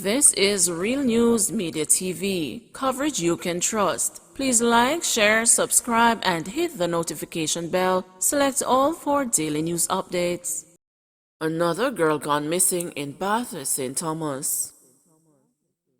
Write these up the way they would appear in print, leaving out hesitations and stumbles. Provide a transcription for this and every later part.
This is Real News Media TV, coverage you can trust. Please like, share, subscribe, and hit the notification bell. Select all for daily news updates. Another girl gone missing in Bath, St. Thomas.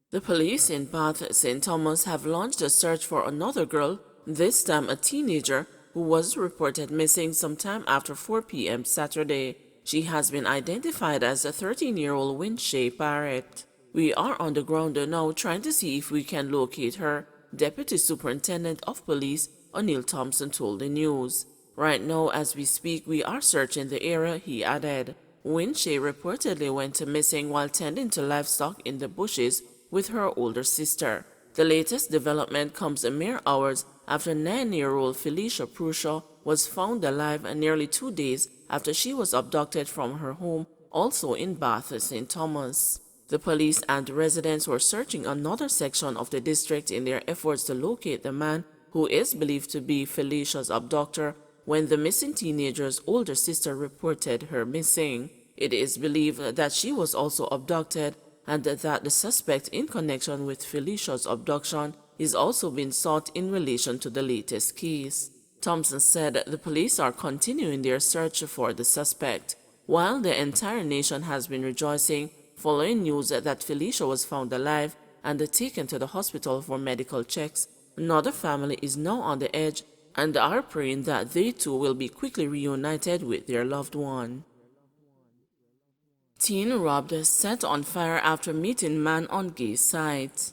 The police in Bath, St. Thomas have launched a search for another girl, this time a teenager, who was reported missing sometime after 4 p.m. Saturday. She has been identified as a 13-year-old Windshay Barrett. We are on the ground now trying to see if we can locate her, Deputy Superintendent of Police O'Neill Thompson told the news. Right now, as we speak, we are searching the area, he added. Windshay reportedly went missing while tending to livestock in the bushes with her older sister. The latest development comes a mere hours after 9-year-old Felicia Prushaw was found alive nearly 2 days after she was abducted from her home, also in Bath, St. Thomas. The police and residents were searching another section of the district in their efforts to locate the man who is believed to be Felicia's abductor when the missing teenager's older sister reported her missing. It is believed that she was also abducted and that the suspect in connection with Felicia's abduction is also being sought in relation to the latest case. Thompson said the police are continuing their search for the suspect. While the entire nation has been rejoicing following news that Felicia was found alive and taken to the hospital for medical checks, another family is now on the edge and are praying that they too will be quickly reunited with their loved one. Teen robbed, set on fire after meeting man on gay site.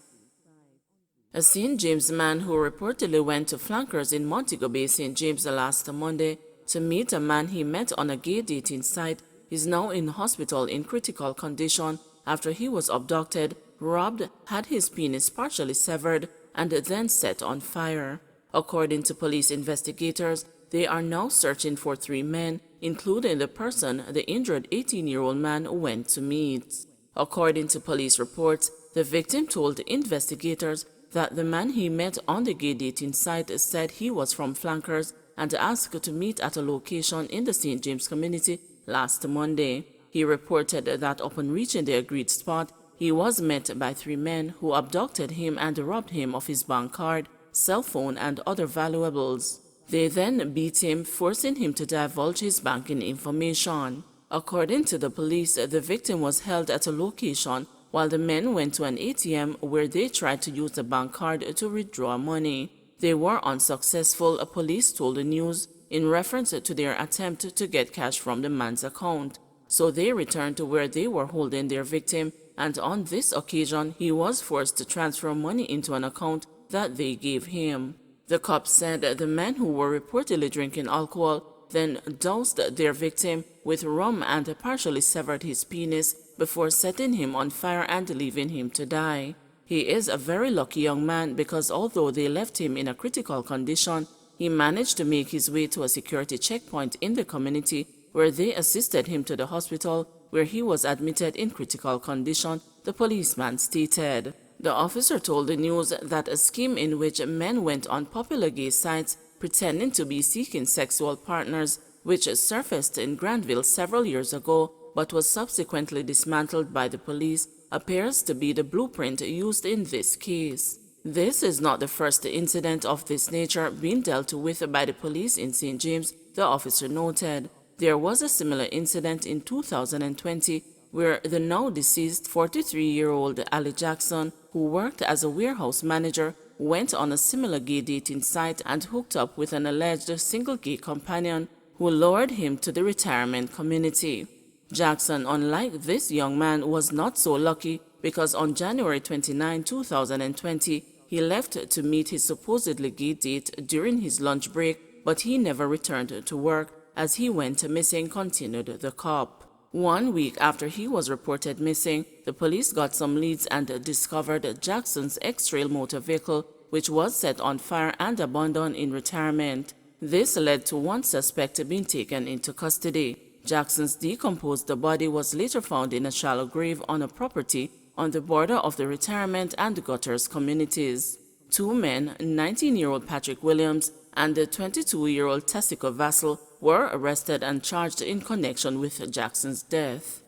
A St. James man who reportedly went to Flankers in Montego Bay, St. James last Monday to meet a man he met on a gay dating site is now in hospital in critical condition after he was abducted, robbed, had his penis partially severed, and then set on fire. According to police investigators, they are now searching for 3 men, including the person the injured 18-year-old man went to meet. According to police reports, the victim told investigators that the man he met on the gay dating site said he was from Flankers and asked to meet at a location in the St. James community last Monday. He reported that upon reaching the agreed spot, he was met by 3 men who abducted him and robbed him of his bank card, cell phone, and other valuables. They then beat him, forcing him to divulge his banking information. According to the police, the victim was held at a location while the men went to an ATM where they tried to use the bank card to withdraw money. They were unsuccessful, police told the news, in reference to their attempt to get cash from the man's account. So they returned to where they were holding their victim, and on this occasion he was forced to transfer money into an account that they gave him. The cops said the men who were reportedly drinking alcohol then doused their victim with rum and partially severed his penis before setting him on fire and leaving him to die. He is a very lucky young man because although they left him in a critical condition, he managed to make his way to a security checkpoint in the community where they assisted him to the hospital where he was admitted in critical condition, the policeman stated. The officer told the news that a scheme in which men went on popular gay sites pretending to be seeking sexual partners, which surfaced in Granville several years ago but was subsequently dismantled by the police, appears to be the blueprint used in this case. This is not the first incident of this nature being dealt with by the police in St. James, the officer noted. There was a similar incident in 2020 where the now deceased 43-year-old Ali Jackson, who worked as a warehouse manager, went on a similar gay dating site and hooked up with an alleged single gay companion who lured him to the retirement community. Jackson, unlike this young man, was not so lucky because on January 29, 2020, he left to meet his supposedly gay date during his lunch break, but he never returned to work as he went missing, continued the cop. 1 week after he was reported missing, the police got some leads and discovered Jackson's X-Trail motor vehicle, which was set on fire and abandoned in retirement. This led to 1 suspect being taken into custody. Jackson's decomposed body was later found in a shallow grave on a property on the border of the retirement and gutters communities. 2 men, 19-year-old Patrick Williams and the 22-year-old Tessica Vassell, were arrested and charged in connection with Jackson's death.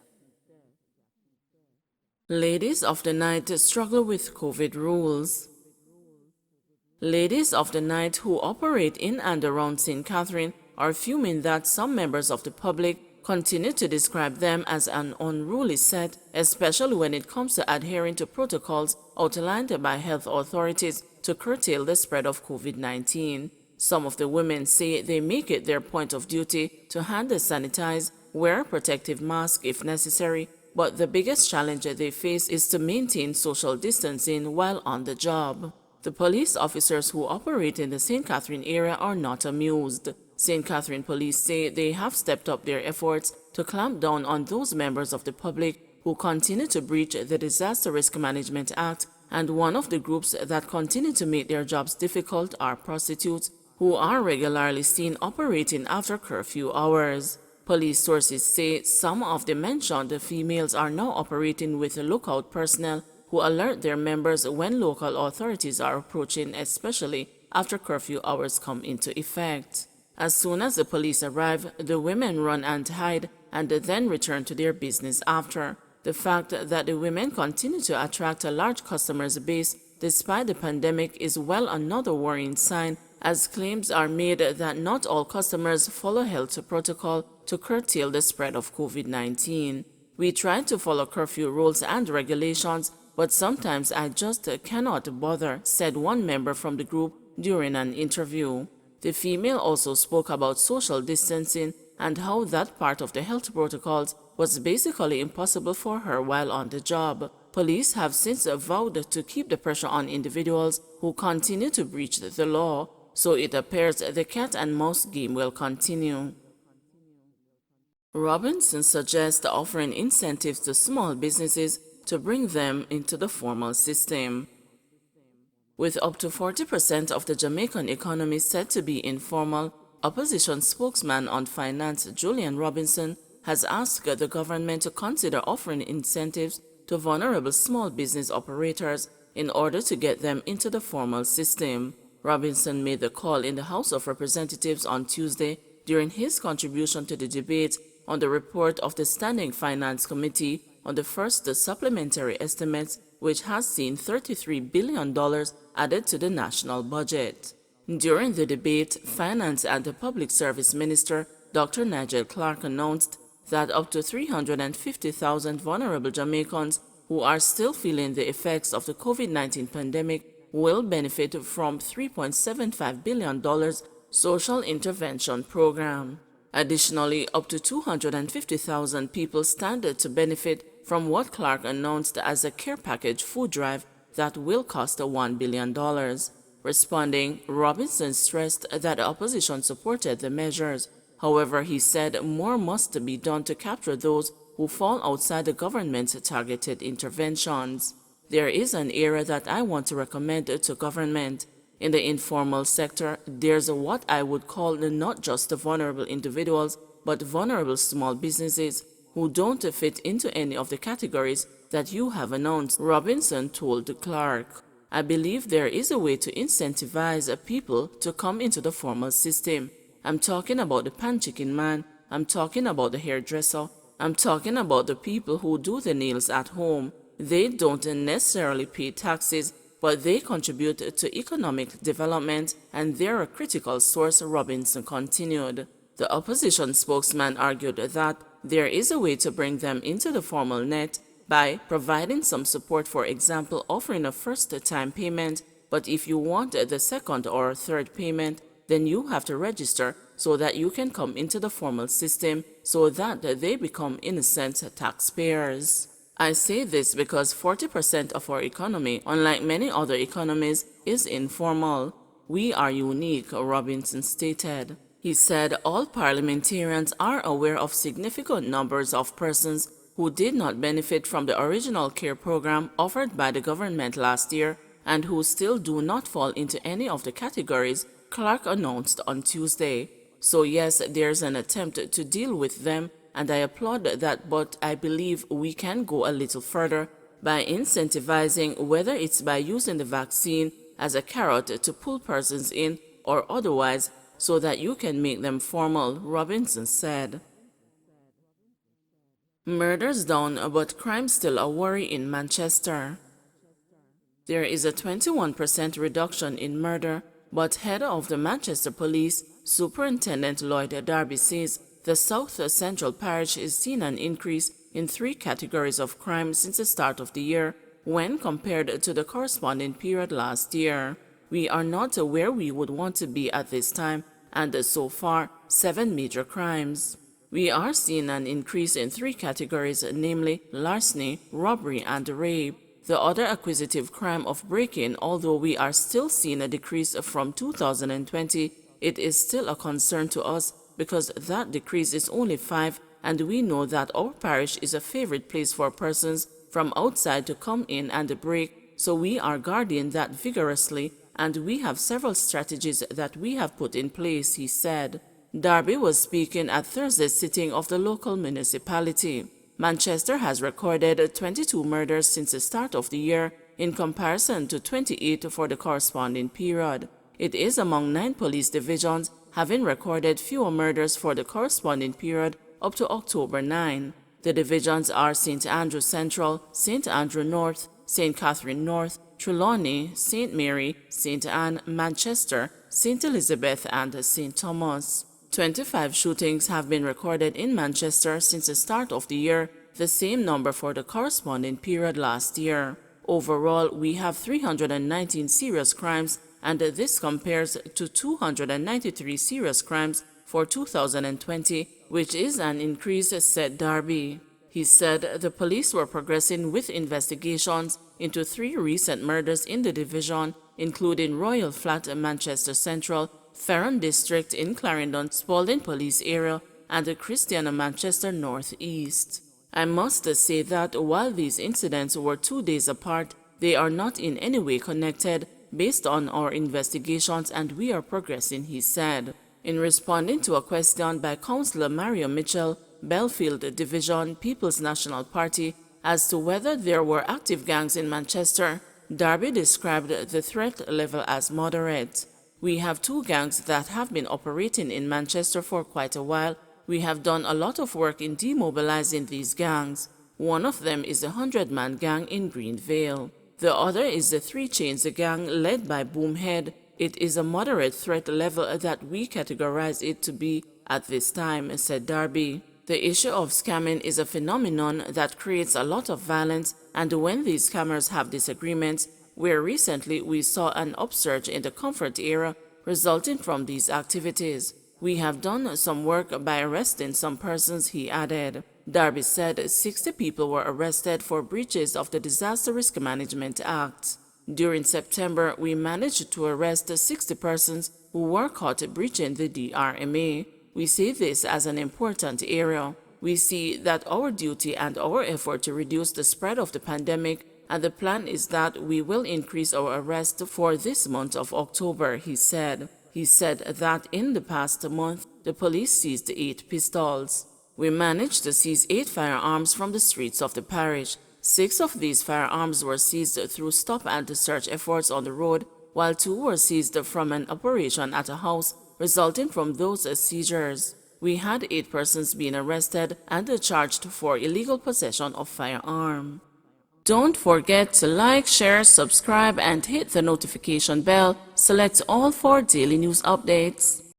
Ladies of the night struggle with COVID rules. Ladies of the night who operate in and around St. Catherine are fuming that some members of the public continue to describe them as an unruly set, especially when it comes to adhering to protocols outlined by health authorities to curtail the spread of COVID-19. Some of the women say they make it their point of duty to hand sanitize, wear a protective mask if necessary, but the biggest challenge they face is to maintain social distancing while on the job. The police officers who operate in the St. Catherine area are not amused. St. Catherine police say they have stepped up their efforts to clamp down on those members of the public who continue to breach the Disaster Risk Management Act, and one of the groups that continue to make their jobs difficult are prostitutes, who are regularly seen operating after curfew hours. Police sources say some of the mentioned females are now operating with lookout personnel who alert their members when local authorities are approaching, especially after curfew hours come into effect. As soon as the police arrive, the women run and hide and then return to their business after. The fact that the women continue to attract a large customer base despite the pandemic is well another worrying sign, as claims are made that not all customers follow health protocol to curtail the spread of COVID-19. We try to follow curfew rules and regulations, but sometimes I just cannot bother, said one member from the group during an interview. The female also spoke about social distancing and how that part of the health protocols was basically impossible for her while on the job. Police have since vowed to keep the pressure on individuals who continue to breach the law, so it appears the cat and mouse game will continue. Robinson suggests offering incentives to small businesses to bring them into the formal system. With up to 40% of the Jamaican economy said to be informal, opposition spokesman on finance Julian Robinson has asked the government to consider offering incentives to vulnerable small business operators in order to get them into the formal system. Robinson made the call in the House of Representatives on Tuesday during his contribution to the debate on the report of the Standing Finance Committee on the first supplementary estimates, which has seen $33 billion added to the national budget. During the debate, Finance and the Public Service Minister Dr. Nigel Clark announced that up to 350,000 vulnerable Jamaicans who are still feeling the effects of the COVID-19 pandemic will benefit from $3.75 billion social intervention program. Additionally, up to 250,000 people stand to benefit from what Clark announced as a care package food drive that will cost $1 billion. Responding, Robinson stressed that the opposition supported the measures. However, he said more must be done to capture those who fall outside the government's targeted interventions. There is an area that I want to recommend to government. In the informal sector, there's what I would call not just the vulnerable individuals, but vulnerable small businesses who don't fit into any of the categories that you have announced, Robinson told Clark. I believe there is a way to incentivize people to come into the formal system. I'm talking about the pan chicken man, I'm talking about the hairdresser, I'm talking about the people who do the nails at home. They don't necessarily pay taxes, but they contribute to economic development and they're a critical source, Robinson continued. The opposition spokesman argued that there is a way to bring them into the formal net by providing some support, for example, offering a first-time payment, but if you want the second or third payment, then you have to register so that you can come into the formal system so that they become innocent taxpayers. I say this because 40% of our economy, unlike many other economies, is informal. We are unique, Robinson stated. He said all parliamentarians are aware of significant numbers of persons who did not benefit from the original care program offered by the government last year and who still do not fall into any of the categories, Clark announced on Tuesday. So yes, there's an attempt to deal with them, and I applaud that, but I believe we can go a little further by incentivizing, whether it's by using the vaccine as a carrot to pull persons in or otherwise, so that you can make them formal, Robinson said. Murders down, but crime still a worry in Manchester. There is a 21% reduction in murder, but head of the Manchester Police, Superintendent Lloyd Darby says the South Central Parish is seeing an increase in 3 categories of crime since the start of the year when compared to the corresponding period last year. We are not where we would want to be at this time, and so far, 7 major crimes. We are seeing an increase in 3 categories, namely larceny, robbery, and rape. The other acquisitive crime of break-in, although we are still seeing a decrease from 2020, it is still a concern to us because that decrease is only 5, and we know that our parish is a favorite place for persons from outside to come in and break, so we are guarding that vigorously, and we have several strategies that we have put in place, he said. Darby was speaking at Thursday's sitting of the local municipality. Manchester has recorded 22 murders since the start of the year in comparison to 28 for the corresponding period. It is among 9 police divisions having recorded fewer murders for the corresponding period up to October 9. The divisions are St. Andrew Central, St. Andrew North, St. Catherine North, Trelawney, St. Mary, St. Anne, Manchester, St. Elizabeth, and St. Thomas. 25 shootings have been recorded in Manchester since the start of the year, the same number for the corresponding period last year. Overall, we have 319 serious crimes, and this compares to 293 serious crimes for 2020, which is an increase, said Darby. He said the police were progressing with investigations into 3 recent murders in the division, including Royal Flat, Manchester Central, Ferron District in Clarendon, Spalding Police Area, and the Christiana Manchester North East. I must say that while these incidents were 2 days apart, they are not in any way connected based on our investigations, and we are progressing, he said. In responding to a question by Councillor Mario Mitchell, Belfield Division, People's National Party, as to whether there were active gangs in Manchester, Darby described the threat level as moderate. We have 2 gangs that have been operating in Manchester for quite a while. We have done a lot of work in demobilizing these gangs. One of them is the 100-man gang in Greenvale. The other is the 3 Chains gang led by Boomhead. It is a moderate threat level that we categorize it to be at this time, said Darby. The issue of scamming is a phenomenon that creates a lot of violence, and when these scammers have disagreements, where recently we saw an upsurge in the comfort era resulting from these activities. We have done some work by arresting some persons, he added. Darby said 60 people were arrested for breaches of the Disaster Risk Management Act. During September, we managed to arrest 60 persons who were caught breaching the DRMA. We see this as an important area. We see that our duty and our effort to reduce the spread of the pandemic, and the plan is that we will increase our arrest for this month of October, he said. He said that in the past month, the police seized 8 pistols. We managed to seize 8 firearms from the streets of the parish. 6 of these firearms were seized through stop and search efforts on the road, while 2 were seized from an operation at a house resulting from those seizures. We had 8 persons being arrested and charged for illegal possession of firearm. Don't forget to like, share, subscribe, and hit the notification bell. Select all for daily news updates.